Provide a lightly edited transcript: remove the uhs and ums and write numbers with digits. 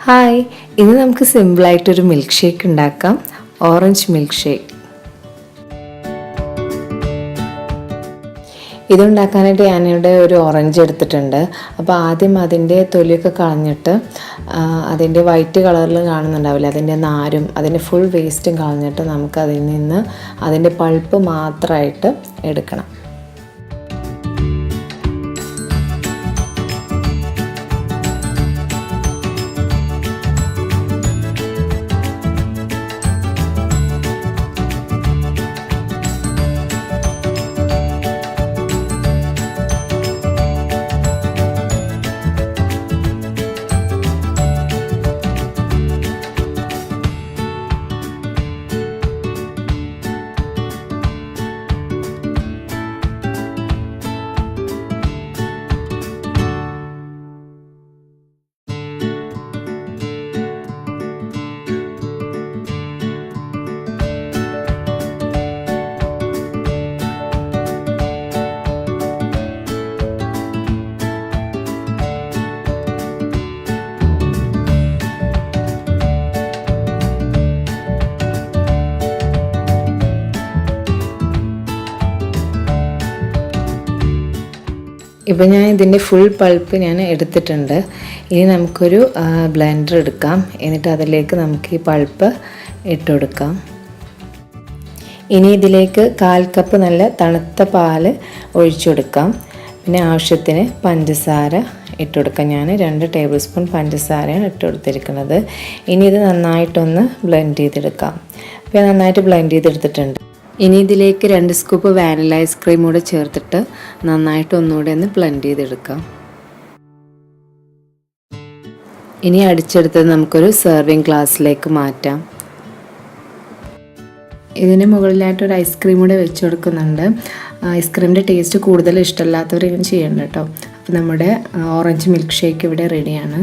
Hi, ഇന്ന് നമുക്ക് സിമ്പിളായിട്ടൊരു മിൽക്ക് ഷേക്ക് ഉണ്ടാക്കാം. Orange milkshake. ഇതുണ്ടാക്കാനായിട്ട് ഞാനിവിടെ ഒരു ഓറഞ്ച് എടുത്തിട്ടുണ്ട്. അപ്പോൾ ആദ്യം അതിൻ്റെ തൊലിയൊക്കെ കളഞ്ഞിട്ട് അതിൻ്റെ വൈറ്റ് കളറിൽ കാണുന്നുണ്ടാവില്ല, അതിൻ്റെ നാരും അതിൻ്റെ ഫുൾ വേസ്റ്റും കളഞ്ഞിട്ട് നമുക്ക് അതിൽ നിന്ന് അതിൻ്റെ പൾപ്പ് മാത്രമായിട്ട് എടുക്കണം. ഇപ്പോൾ ഞാൻ ഇതിൻ്റെ ഫുൾ പൾപ്പ് ഞാൻ എടുത്തിട്ടുണ്ട്. ഇനി നമുക്കൊരു ബ്ലെൻഡർ എടുക്കാം. എന്നിട്ട് അതിലേക്ക് നമുക്ക് ഈ പൾപ്പ് ഇട്ട് കൊടുക്കാം. ഇനി ഇതിലേക്ക് 1/4 കപ്പ് നല്ല തണുത്ത പാൽ ഒഴിച്ചു കൊടുക്കാം. പിന്നെ ആവശ്യത്തിന് പഞ്ചസാര ഇട്ട് കൊടുക്കാം. ഞാൻ 2 ടേബിൾ സ്പൂൺ പഞ്ചസാരയാണ് ഇട്ട് കൊടുത്തിരിക്കുന്നത്. ഇനി ഇത് നന്നായിട്ടൊന്ന് ബ്ലെൻഡ് ചെയ്തെടുക്കാം. അപ്പോൾ നന്നായിട്ട് ബ്ലെൻഡ് ചെയ്തെടുത്തിട്ടുണ്ട്. ഇനി ഇതിലേക്ക് 2 സ്കൂപ്പ് വാനില ഐസ്ക്രീം കൂടെ ചേർത്തിട്ട് നന്നായിട്ട് ഒന്നുകൂടെ ഒന്ന് ബ്ലെൻഡ് ചെയ്തെടുക്കാം. ഇനി അടിച്ചെടുത്തത് നമുക്കൊരു സെർവിങ് ഗ്ലാസ്സിലേക്ക് മാറ്റാം. ഇതിന് മുകളിലായിട്ടൊരു ഐസ്ക്രീം കൂടെ വെച്ച് കൊടുക്കുന്നുണ്ട്. ഐസ്ക്രീമിൻ്റെ ടേസ്റ്റ് കൂടുതൽ ഇഷ്ടമില്ലാത്തവർ ഇങ്ങനെ ചെയ്യണ്ട കേട്ടോ. അപ്പോൾ നമ്മുടെ ഓറഞ്ച് മിൽക്ക് ഷേക്ക് ഇവിടെ റെഡിയാണ്.